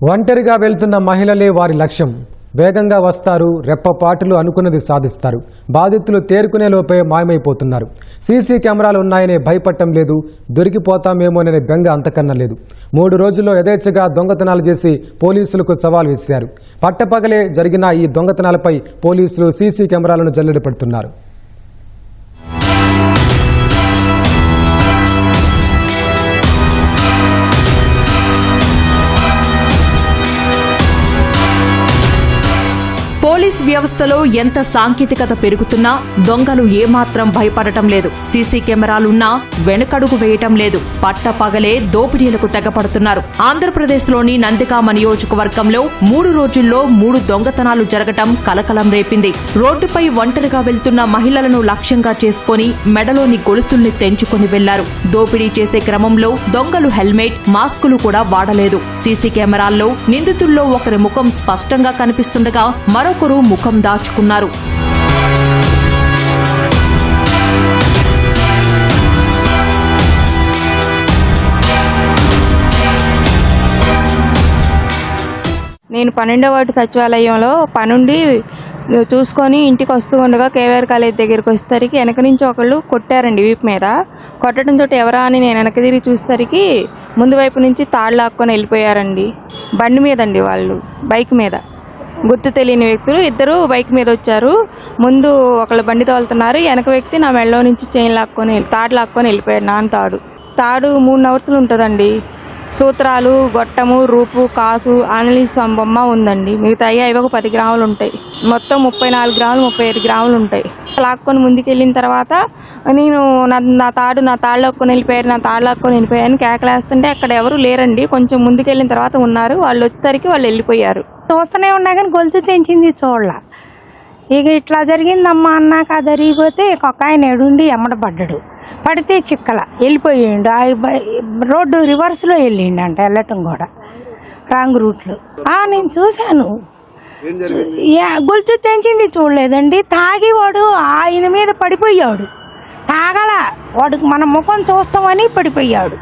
ఒంటరిగా వెళ్తున్న మహిళలే వారి లక్ష్యం. వేగంగా వస్తారు, రెప్పపాటులు అనుకున్నది సాధిస్తారు. బాధితులు తేరుకునే లోపే మాయమైపోతున్నారు. సీసీ కెమెరాలు ఉన్నాయనే భయపడటం లేదు, దొరికిపోతామేమోననే బెంగ అంతకన్నా లేదు. 3 రోజుల్లో యథేచ్ఛగా దొంగతనాలు చేసి పోలీసులకు సవాల్ విసిరారు. పట్టపగలే జరిగిన ఈ దొంగతనాలపై పోలీసులు సీసీ కెమెరాలను జల్లెడ పడుతున్నారు. పోలీస్ వ్యవస్థలో ఎంత సాంకేతికత పెరుగుతున్నా దొంగలు ఏమాత్రం భయపడటం లేదు. సీసీ కెమెరాలున్నా వెనకడుగు వేయటం లేదు. పట్టపగలే దోపిడీలకు తెగపడుతున్నారు. ఆంధ్రప్రదేశ్లోని నందిగామ నియోజకవర్గంలో 3 రోజుల్లో 3 దొంగతనాలు జరగటం కలకలం రేపింది. రోడ్డుపై ఒంటరిగా వెళ్తున్న మహిళలను లక్ష్యంగా చేసుకుని మెడలోని గొలుసుల్ని తెంచుకుని వెళ్లారు. దోపిడీ చేసే క్రమంలో దొంగలు హెల్మెట్, మాస్కులు కూడా వాడలేదు. సీసీ కెమెరాల్లో నిందితుల్లో ఒకరి ముఖం స్పష్టంగా కనిపిస్తుండగా మరొకరు ముఖం దాచుకున్నారు. నేను 12వ వార్డు సచివాలయంలో పనుండి చూసుకొని ఇంటికి వస్తూ ఉండగా కేవీఆర్ కాలేజ్ దగ్గరికి వచ్చేసరికి వెనక నుంచి ఒకళ్ళు కొట్టారండి వీపు మీద. కొట్టడంతో ఎవరా అని నేను వెనక తిరిగి చూసేసరికి ముందు వైపు నుంచి తాళ్ళు లాక్కొని వెళ్ళిపోయారండి. బండి మీద అండి, వాళ్ళు బైక్ మీద. గుర్తు తెలియని వ్యక్తులు ఇద్దరు బైక్ మీద వచ్చారు. ముందు ఒకళ్ళు బండి తోలుతున్నారు, వెనక వ్యక్తి నా మెడలో నుంచి చైన్ లాక్కొని తాడు లాక్కొని వెళ్ళిపోయాడు. తాడు 3 నవర్సులు ఉంటుందండి. సూత్రాలు, గొట్టము, రూపు, కాసు, ఆనలీస్ బొమ్మ ఉందండి. మిగతా అవి ఒక 10 గ్రాములు ఉంటాయి. మొత్తం 34 గ్రాములు 35 గ్రాములు ఉంటాయి. లాక్కొని ముందుకు వెళ్ళిన తర్వాత నేను నా తాడు లాక్కొని వెళ్ళిపోయాను కేకలేస్తుంటే అక్కడ ఎవరు లేరండి. కొంచెం ముందుకు వెళ్ళిన తర్వాత ఉన్నారు. వాళ్ళు వచ్చేసరికి వాళ్ళు వెళ్ళిపోయారు. చూస్తూనే ఉన్నా కానీ గొలుసు తెంచింది చూడలా. ఇక ఇట్లా జరిగిందమ్మా అన్నాక జరిగిపోతే ఒక ఆయన ఎడుండి ఎమ్మడపడ్డాడు. పడితే చిక్కల వెళ్ళిపోయిండు. రోడ్డు రివర్స్లో వెళ్ళిండు అంట, వెళ్ళటం కూడా రాంగ్ రూట్లో. నేను చూశాను. గొలుసు తెంచింది చూడలేదండి. తాగి వాడు ఆయన మీద పడిపోయాడు. తాగల వాడికి మన ముఖం చూస్తామని పడిపోయాడు.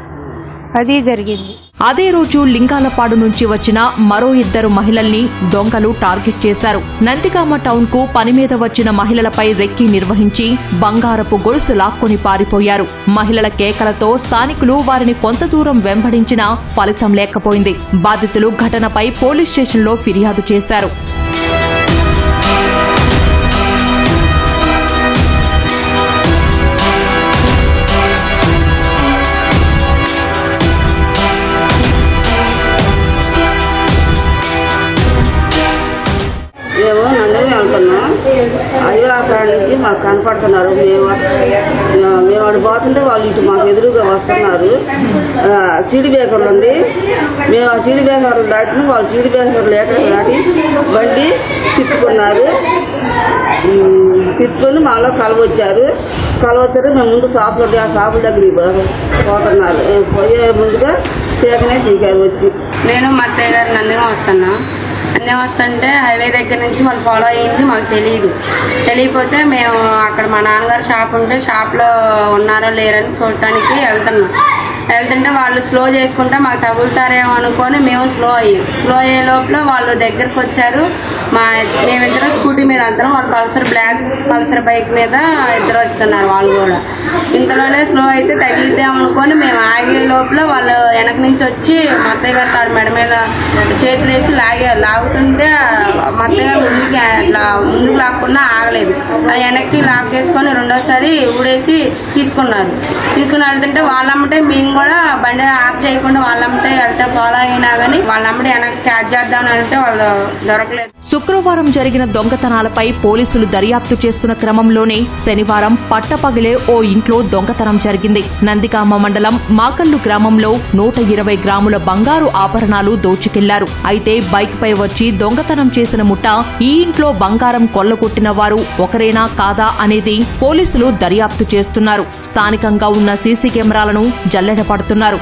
అది జరిగింది. అదే రోజు లింగాలపాడు నుంచి వచ్చిన మరో 2 మహిళల్ని దొంగలు టార్గెట్ చేశారు. నందిగామ టౌన్ కు పని మీద వచ్చిన మహిళలపై రెక్కి నిర్వహించి బంగారపు గొలుసు లాక్కొని పారిపోయారు. మహిళల కేకలతో స్థానికులు వారిని కొంత దూరం వెంబడించినా ఫలితం లేకపోయింది. బాధితులు ఘటనపై పోలీస్ స్టేషన్లో ఫిర్యాదు చేశారు. మేము నందమే వెళ్తున్నాం. అయ్యో అక్కడ నుంచి మాకు కనపడుతున్నారు. మేము అటు పోతుంటే వాళ్ళు ఇటు మాకు ఎదురుగా వస్తున్నారు. చీడి బేకర్లు ఉంది. మేము ఆ చీడి బేకర్లు దాటిన వాళ్ళు చీడి బేకర్లు దాటి బండి తిప్పుకున్నారు. తిప్పుకొని మాలో కలవచ్చారు. మేము ముందు షాపులో ఆ షాపుల దగ్గరికి పోతున్నారు. పోయే ముందుగా పేకనే తీకారు వచ్చి. నేను మా అత్తయ్య గారు నందిగా వస్తున్నా. వస్తుంటే హైవే దగ్గర నుంచి వాళ్ళు ఫాలో అయ్యింది మాకు తెలియకపోతే మేము అక్కడ మా నాన్నగారు షాప్ ఉంటే షాప్లో ఉన్నారో లేరని చూడటానికి వెళ్తుంటే వాళ్ళు స్లో చేసుకుంటే మాకు తగులుతారేమో అనుకొని మేము స్లో అయ్యే లోపల వాళ్ళు దగ్గరకు వచ్చారు. మేమిద్దరం స్కూటీ మీద వెళ్తాం. వాళ్ళు పల్సర్ బైక్ మీద ఇద్దరు వస్తున్నారు. వాళ్ళు కూడా ఇంతలోనే స్లో అయితే తగిలిద్దామనుకొని మేము ఆగే లోపల వాళ్ళు వెనక నుంచి వచ్చి మా అత్తయ్య గారు తాడు మెడ మీద చేతులు వేసి లాగుతుంటే మా అత్తయ్య గారు ముందుకు లాక్కుండా ఆగలేదు. అది వెనక్కి లాక్ చేసుకొని రెండోసారి ఊడేసి తీసుకుని వెళ్తుంటే వాళ్ళమ్మటే మేము కూడా బండి ఆఫ్ చేయకుండా వాళ్ళమ్మటే వెళ్తే ఫాలో అయినా కానీ వాళ్ళమ్మటే వెనక్కి క్యాచ్ చేద్దామని వెళ్తే వాళ్ళు దొరకలేదు. శుక్రవారం జరిగిన దొంగతనాలపై పోలీసులు దర్యాప్తు చేస్తున్న క్రమంలోనే శనివారం పట్టపగలే ఓ ఇంట్లో దొంగతనం జరిగింది. నందిగామ మండలం మాకల్లు గ్రామంలో 120 గ్రాముల బంగారు ఆభరణాలు దోచుకెళ్లారు. అయితే బైక్ పై వచ్చి దొంగతనం చేసిన ముఠా ఈ ఇంట్లో బంగారం కొల్లగొట్టిన వారు ఒకరేనా కాదా అనేది పోలీసులు దర్యాప్తు చేస్తున్నారు. స్థానికంగా ఉన్న సీసీ కెమెరాలను జల్లెడ పడుతున్నారు.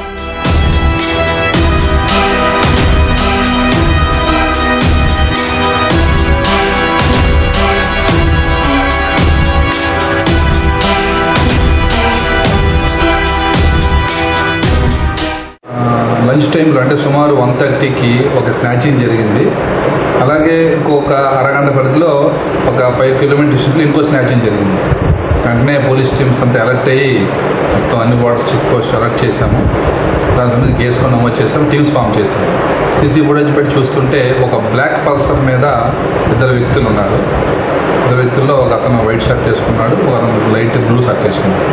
లంచ్ టైంలో అంటే అంటే సుమారు 1:30కి ఒక స్నాచింగ్ జరిగింది. అలాగే ఇంకొక అరగంట పరిధిలో ఒక 5 కిలోమీటర్ డిస్టెన్స్లో ఇంకో స్నాచింగ్ జరిగింది. వెంటనే పోలీస్ టీమ్స్ అంతా అలర్ట్ అయ్యి మొత్తం అన్ని బోర్డర్ చెక్ పోస్ట్ అలర్ట్ చేశాము. దాని సంబంధించి కేసు కూడా నమోదు చేశాము, టీమ్స్ ఫామ్ చేశాము. సీసీ ఫుటేజ్ పెట్టి చూస్తుంటే ఒక బ్లాక్ పల్సర్ మీద 2 వ్యక్తులు ఉన్నారు. 2 వ్యక్తుల్లో ఒక అతను వైట్ షర్ట్ వేసుకున్నాడు, ఒక అతను లైట్ బ్లూ షర్ట్ వేసుకున్నాడు.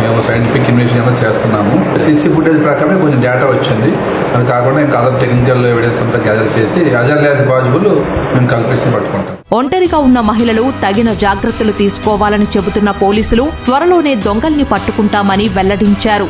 మేము సైంటిఫిక్ ఇన్వెస్టిగేషన్ చేస్తున్నాము. సీసీ ఫుటేజ్ ప్రకారమే కొంచెం డేటా వచ్చింది. అది కాకుండా ఇంకా అదర్ టెక్నికల్ ఎవిడెన్స్ అంతా గ్యాదర్ చేసి యాజ్ యాజ్ పాసిబుల్ మేము కల్పిస్తూ పట్టుకుంటాం. ఒంటరిగా ఉన్న మహిళలు తగిన జాగ్రత్తలు తీసుకోవాలని చెబుతున్న పోలీసులు త్వరలోనే దొంగల్ని పట్టుకుంటామని వెల్లడించారు.